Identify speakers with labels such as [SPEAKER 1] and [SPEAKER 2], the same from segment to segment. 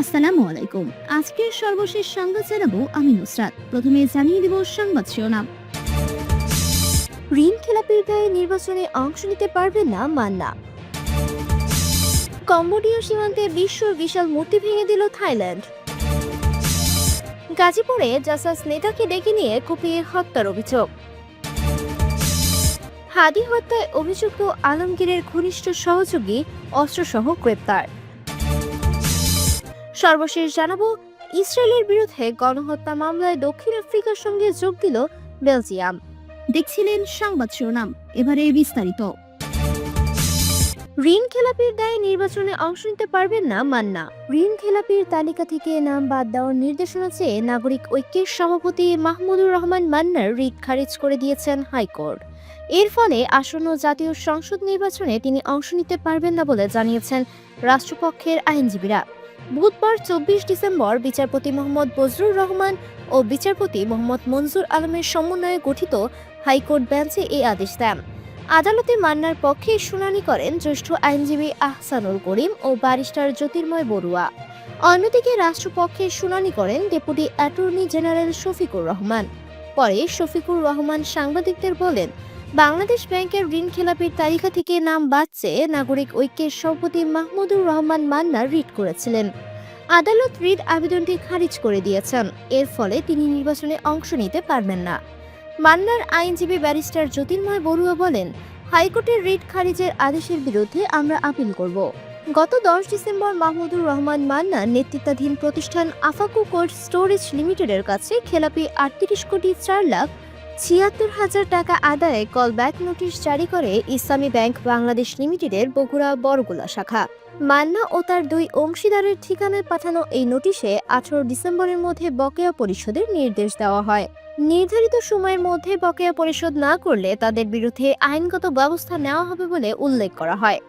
[SPEAKER 1] আসসালামু আলাইকুম। আজকের সর্বশেষ সংবাদ জানাবো আমি নুসরাত। প্রথমে জানিয়ে দেব সংবাদ শিরোনাম।
[SPEAKER 2] ঋণ খেলাপির দায়ে নির্বাচনে অংশ নিতে পারবেন না মান্না। কম্বোডিয়া সীমান্তে বিশ্বর বিশাল মূর্তি ভেঙে দিল থাইল্যান্ড। গাজীপুরে জাসাস নেতাকে ডেকে নিয়ে কুপিয়ে হত্যার অভিযোগ। হাদি হত্যায় অভিযুক্ত আলমগীরের ঘনিষ্ঠ সহযোগী অস্ত্রসহ গ্রেপ্তার। সর্বশেষ জানাবো, ইসরায়েলের বিরুদ্ধে গণহত্যা মামলায় দক্ষিণ আফ্রিকার সঙ্গে যোগ দিল বেলজিয়াম।
[SPEAKER 1] দেখছিলেন সংবাদ শিরোনাম, এবারে বিস্তারিত।
[SPEAKER 2] ঋণ খেলাপির দায়ে নির্বাচনে অংশ নিতে পারবেন না মান্না। ঋণ খেলাপির তালিকা থেকে নাম বাদ দেওয়ার নির্দেশনা চেয়ে নাগরিক ঐক্যের সভাপতি মাহমুদুর রহমান মান্নার রিট খারিজ করে দিয়েছেন হাইকোর্ট। এর ফলে আসন্ন জাতীয় সংসদ নির্বাচনে তিনি অংশ নিতে পারবেন না বলে জানিয়েছেন রাষ্ট্রপক্ষের আইনজীবীরা। বুধবার 24 ডিসেম্বর বিচারপতি মোহাম্মদ বজলুর রহমান ও বিচারপতি মোহাম্মদ মনজুর আলমের সমন্বয়ে গঠিত হাইকোর্ট বেঞ্চে এই আদেশ দেন। আদালতে মান্নার পক্ষে শুনানি করেন জ্যেষ্ঠ আইনজীবী আহসানুল করিম ও ব্যারিস্টার জ্যোতির্ময় বড়ুয়া। অন্যদিকে রাষ্ট্রপক্ষে শুনানি করেন deputy attorney general Shafiqur Rahman. পরে শফিকুর রহমান সাংবাদিকদের বলেন, বাংলাদেশ ব্যাংকের ঋণ খেলাপির তালিকা থেকে নাম বাদ চেয়ে নাগরিক ঐক্যের সভাপতি মাহমুদুর রহমান মান্না রিট করেছিলেন। আদালত রিট আবেদনটি খারিজ করে দিয়েছেন। এর ফলে তিনি নির্বাচনে অংশ নিতে পারবেন না। মান্নার আইনজীবী ব্যারিস্টার জ্যোতির্ময় বড়ুয়া বলেন, হাইকোর্টের রিট খারিজের আদেশের বিরুদ্ধে আমরা আপিল করব। গত 10 ডিসেম্বর মাহমুদুর রহমান মান্নার নেতৃত্বাধীন প্রতিষ্ঠান আফাকু কোল্ড স্টোরেজ লিমিটেডের কাছে খেলাপি 38,04,76,000 টাকা আদায়ে কল ব্যাক নোটিশ জারি করে ইসলামী ব্যাংক বাংলাদেশ লিমিটেডের বগুড়া বরগুলা শাখা। মান্না ও তার দুই অংশীদারের ঠিকানায় পাঠানো এই নোটিশে 18 ডিসেম্বরের মধ্যে বকেয়া পরিশোধের নির্দেশ দেওয়া হয়। নির্ধারিত সময়ের মধ্যে বকেয়া পরিশোধ না করলে তাদের বিরুদ্ধে আইনগত ব্যবস্থা নেওয়া হবে বলে উল্লেখ করা হয়।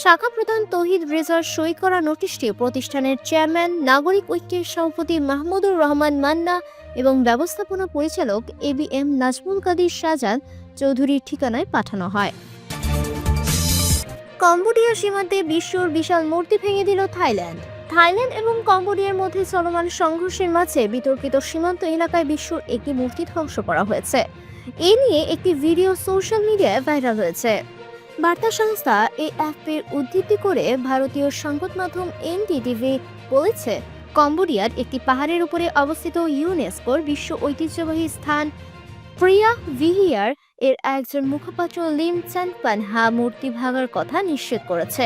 [SPEAKER 2] শাখা প্রধান তৌহিদ রেজার সই করা নোটিশটি প্রতিষ্ঠানের চেয়ারম্যান নাগরিক ঐক্যের সভাপতি মাহমুদুর রহমান মান্না এবং ব্যবস্থাপনা পরিচালক ABM নাজমুল কাদির শাহজান চৌধুরীর ঠিকানায় পাঠানো হয়। কম্বোডিয়া সীমান্তে বিশ্বর বিশাল মূর্তি ভেঙে দিল থাইল্যান্ড। থাইল্যান্ড এবং কম্বোডিয়ার মধ্যে চলমান সংঘর্ষের মাঝে বিতর্কিত সীমান্ত এলাকায় বিশ্বর একটি মূর্তি ধ্বংস করা হয়েছে। এ নিয়ে একটি ভিডিও সোশ্যাল মিডিয়ায় ভাইরাল হয়েছে। বার্তা সংস্থা AFP-র উদ্ধৃতি করে ভারতীয় সংবাদ মাধ্যম NDTV বলেছে, কম্বোডিয়ার একটি পাহাড়ের উপরে অবস্থিত ইউনেস্কোর বিশ্ব ঐতিহ্যবাহী স্থান প্রিয়া ভিহিয়ার এর একজন মুখপাত্র লিম চানপানহা মূর্তি ভাঙার কথা নিশ্চিত করেছে।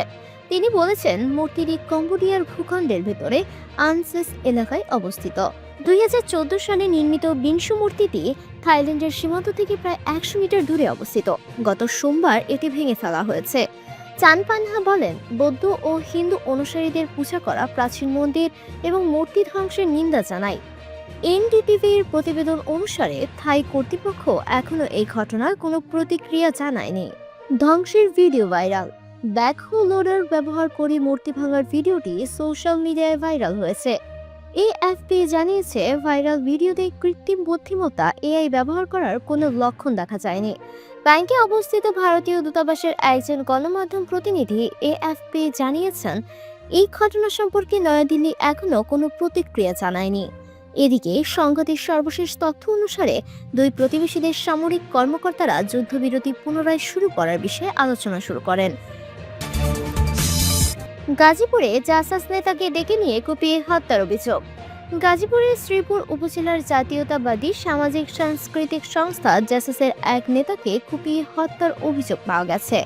[SPEAKER 2] তিনি বলেছেন, মূর্তিটি কম্বোডিয়ার ভূখণ্ডের ভেতরে আনসেস এলাকায় অবস্থিত। 2014 সালে নির্মিত বিংশু মূর্তিটি থাইল্যান্ডের সীমান্ত থেকে প্রায় 100 মিটার দূরে অবস্থিত। গত সোমবার এটি ভেঙে ফেলা হয়েছে। চানপানহা বলেন, বৌদ্ধ ও হিন্দু অনুসারীদের পূজা করা প্রাচীন মন্দির এবং মূর্তি ধ্বংসের নিন্দা জানায়। NDTV-র প্রতিবেদন অনুসারে থাই কর্তৃপক্ষ এখনো এই ঘটনার কোনো প্রতিক্রিয়া জানায়নি। ধ্বংসের ভিডিও ভাইরাল। ব্যাকহো লোডার ব্যবহার করে মূর্তি ভাঙার ভিডিওটি সোশ্যাল মিডিয়ায় ভাইরাল হয়েছে। AFP জানিয়েছে, ভাইরাল ভিডিওতে কৃত্রিম বুদ্ধিমত্তা AI ব্যবহার করার কোনো লক্ষণ দেখা যায়নি। ব্যাংকে অবস্থিত ভারতীয় দূতাবাসের একজন গণমাধ্যম প্রতিনিধি AFP জানিয়েছেন, এই ঘটনা সম্পর্কে নয়াদিল্লি এখনো কোনো প্রতিক্রিয়া জানায়নি। এদিকে সংঘাতের সর্বশেষ তথ্য অনুসারে দুই প্রতিবেশী দেশ সামরিক কর্মকর্তারা যুদ্ধবিরতি পুনরায় শুরু করার বিষয়ে আলোচনা শুরু করেন। গাজীপুরে জাসাস নেতাকে ডেকে নিয়ে কুপিয়ে হত্যার অভিযোগ। গাজীপুরের শ্রীপুর উপজেলার জাতীয়তাবাদী সামাজিক সাংস্কৃতিক সংস্থা জাসাসের এক নেতাকে কুপিয়ে হত্যার অভিযোগ পাওয়া গেছে।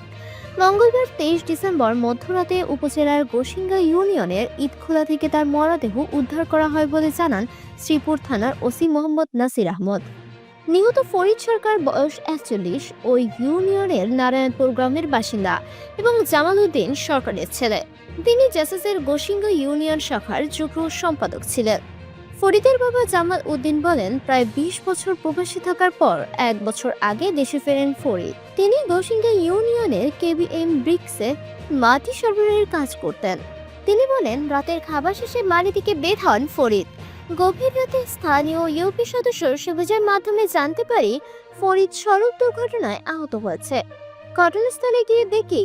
[SPEAKER 2] মঙ্গলবার 23 ডিসেম্বর মধ্যরাতে উপজেলার গোসিঙ্গা ইউনিয়নের ঈদখোলা থেকে তার মরদেহ উদ্ধার করা হয় বলে জানান শ্রীপুর থানার ওসি মোহাম্মদ নাসির আহমদ। নিহত ফরিদ সরকার বয়স 41, ওই ইউনিয়নের নারায়ণপুর গ্রামের বাসিন্দা এবং জামাল উদ্দিন সরকারের ছেলে। তিনি জাসাসের গোসিঙ্গা ইউনিয়ন শাখার যুগ্ম সম্পাদক ছিলেন। ফরিদের বাবা জামাল উদ্দিন বলেন, প্রায় 20 বছর প্রবাসী থাকার পর 1 বছর আগে দেশে ফেরেন ফরিদ। তিনি গোসিঙ্গা ইউনিয়নের KBM ব্রিক্সে মাটি সরবরাহের কাজ করতেন। তিনি বলেন, রাতের খাবার শেষে বাড়ি থেকে বের হন ফরিদ। গভীর রাতে স্থানীয় ইউপি সদস্য সবুজের মাধ্যমে জানতে পারি ফরিদ সড়ক দুর্ঘটনায় আহত হয়েছে। ঘটনাস্থলে গিয়ে দেখি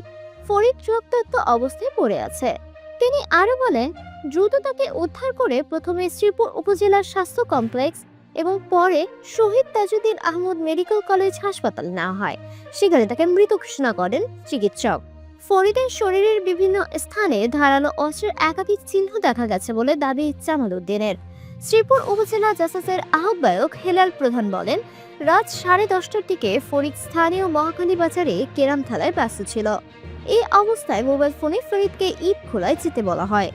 [SPEAKER 2] ফরিদ রক্তাক্ত অবস্থায় পড়ে আছে। তিনি আরো বলেন, দ্রুত তাকে উদ্ধার করে প্রথমে শ্রীপুর উপজেলার স্বাস্থ্য কমপ্লেক্স এবং পরে শহীদ তাজউদ্দিন আহমদ মেডিকেল কলেজ হাসপাতালে নেওয়া হয়। সেখানে তাকে মৃত ঘোষণা করেন চিকিৎসক। ফরিদের শরীরের বিভিন্ন স্থানে ধারালো অস্ত্রের একাধিক চিহ্ন দেখা গেছে বলে দাবি জামাল উদ্দিনের। শ্রীপুর উপজেলা জাসাসের আহ্বায়ক হেলাল প্রধান বলেন, রাত 10:30টার দিকে ফরিদ স্থানীয় মহাখালী বাজারে কেরাম থালায় ব্যস্ত ছিল। এই অবস্থায় মোবাইল ফোনে ফরিদকে ইট খোলায় যেতে বলা হয়।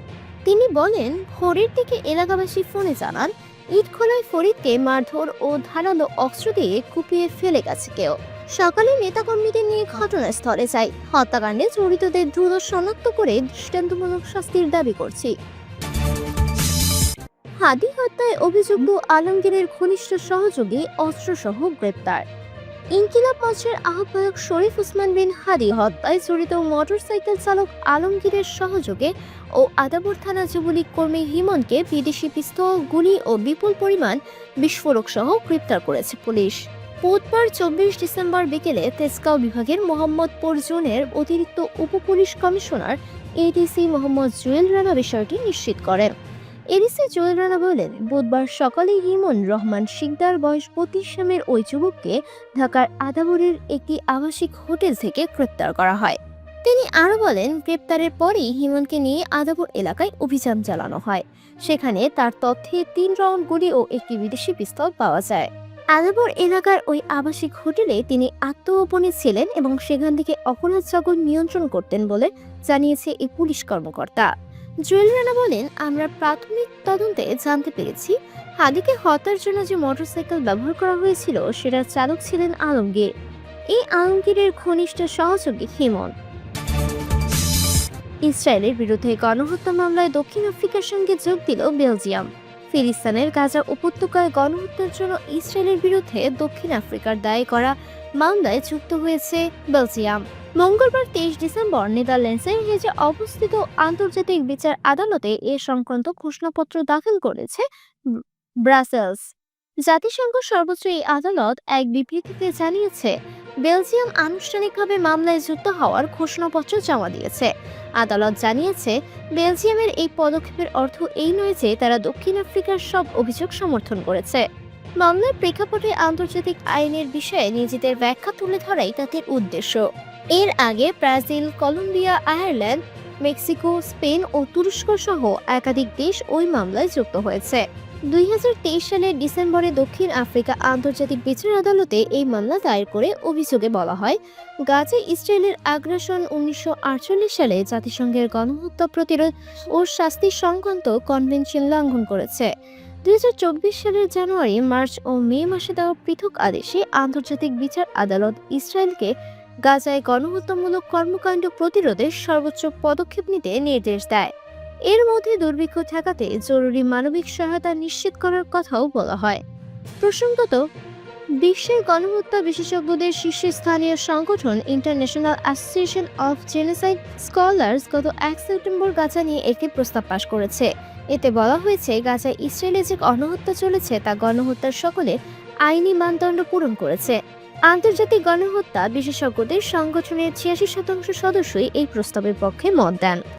[SPEAKER 2] তিনি বলেন, ভোরের দিকে এলাকাবাসী ফোনে জানান ইট খোলায় ফরিদকে মারধর ও ধারালো অস্ত্র দিয়ে কুপিয়ে ফেলে গেছে কেউ। সকালে নেতাকর্মীদের নিয়ে ঘটনাস্থলে যাই। হত্যাকাণ্ডে জড়িতদের দ্রুত শনাক্ত করে দৃষ্টান্তমূলক শাস্তির দাবি করছি। হাদি হত্যায় অভিযুক্ত আলমগীরের ঘনিষ্ঠ সহযোগী অস্ত্রসহ গ্রেপ্তার। ইনকিলাব মঞ্চের আহ্বায়ক শরীফ উসমান বিন হাদি হত্যায় জড়িত মোটরসাইকেল চালক আলমগীরের সহযোগে ও আদাবর থানা যুবলীগ কর্মী হিমনকে বিদেশি পিস্তল, গুলি ও বিপুল পরিমাণ বিস্ফোরক সহ গ্রেপ্তার করেছে পুলিশ। বুধবার 24 ডিসেম্বর বিকেলে তেজগাঁও বিভাগের মোহাম্মদপুর জোনের অতিরিক্ত উপপুলিশ কমিশনার এডিসি মোহাম্মদ জুয়েল রানা বিষয়টি নিশ্চিত করেন। এডিসি জুয়েল রানা বলেন, বুধবার সকালে হিমন রহমান শিকদার বয়স 32 নামের ওই যুবককে ঢাকার আদাবরের একটি আবাসিক হোটেল থেকে গ্রেপ্তার করা হয়। তিনি আরো বলেন, গ্রেপ্তারের পরেই হিমনকে নিয়ে আদাবর এলাকায় অভিযান চালানো হয়। সেখানে তার তথ্যে 3 রাউন্ড গুলি ও একটি বিদেশি পিস্তল পাওয়া যায়। আদাবর এলাকার ওই আবাসিক হোটেলে তিনি আত্মগোপনে ছিলেন এবং সেখান থেকে অপরাধ জগৎ নিয়ন্ত্রণ করতেন বলে জানিয়েছে এই পুলিশ কর্মকর্তা। জুয়েল রানা বলেন, আমরা প্রাথমিক তদন্তে জানতে পেরেছি হাদিকে হত্যার জন্য যে মোটরসাইকেল ব্যবহার করা হয়েছিল সেটার চালক ছিলেন আলমগীর। এই আলমগীরের ঘনিষ্ঠ সহযোগী হিমন। ইসরায়েলের বিরুদ্ধে গণহত্যা মামলায় দক্ষিণ আফ্রিকার সঙ্গে যোগ দিল বেলজিয়াম। ফিলিস্তিনের গাজা উপত্যকায় গণহত্যার জন্য ইসরায়েলের বিরুদ্ধে দক্ষিণ আফ্রিকার দায়ের করা মামলায় যুক্ত হয়েছে বেলজিয়াম। মঙ্গলবার 23 ডিসেম্বর নেদারল্যান্ডসের হেজে অবস্থিত আন্তর্জাতিক বিচার আদালতে এ সংক্রান্ত ঘোষণাপত্র দাখিল করেছে ব্রাসেলস। জাতিসংঘ সর্বোচ্চ এই আদালত এক বিবৃতিতে জানিয়েছে, বেলজিয়াম আনুষ্ঠানিকভাবে মামলায় যুক্ত হওয়ার ঘোষণাপত্র জমা দিয়েছে। আদালত জানিয়েছে, বেলজিয়ামের এই পদক্ষেপের অর্থ এই নয় যে তারা দক্ষিণ আফ্রিকার সব অভিযোগ সমর্থন করেছে। মামলার প্রেক্ষাপটে আন্তর্জাতিক আইনের বিষয়ে নিজেদের ব্যাখ্যা তুলে ধরাই তাদের উদ্দেশ্য। এর আগে Brazil, Colombia, Ireland, Mexico, Spain ও তুরস্ক সহ একাধিক দেশ ওই মামলায় যুক্ত হয়েছে। 2023 সালের ডিসেম্বরে দক্ষিণ আফ্রিকা আন্তর্জাতিক বিচার আদালতে এই মামলা দায়ের করে অভিযোগে বলা হয়, গাজায় ইসরায়েলের আগ্রাসন 1948 সালে জাতিসংঘের গণহত্যা প্রতিরোধ ও শাস্তি সংক্রান্ত কনভেনশন লঙ্ঘন করেছে। 2024 সালের জানুয়ারি, মার্চ ও মে মাসে দেওয়া পৃথক আদেশে আন্তর্জাতিক বিচার আদালত ইসরায়েলকে গাজায় গণহত্যামূলক কর্মকাণ্ড প্রতিরোধে সর্বোচ্চ পদক্ষেপ নিতে নির্দেশ দেয়। এর মধ্যে দুর্ভিক্ষ ঠেকাতে জরুরি মানবিক সহায়তা নিশ্চিত করার কথাও বলা হয়। প্রসঙ্গত, বিশ্বের গণহত্যা বিশেষজ্ঞদের শীর্ষস্থানীয় সংগঠন international association of genocide scholars গত 1 সেপ্টেম্বর গাজা নিয়ে একটি প্রস্তাব পাশ করেছে। এতে বলা হয়েছে, গাজায় ইসরায়েলে যে গণহত্যা চলেছে তা গণহত্যার সকলে আইনি মানদণ্ড পূরণ করেছে। আন্তর্জাতিক গণহত্যা বিশেষজ্ঞদের সংগঠনের 86% সদস্যই এই প্রস্তাবের পক্ষে মত দেন।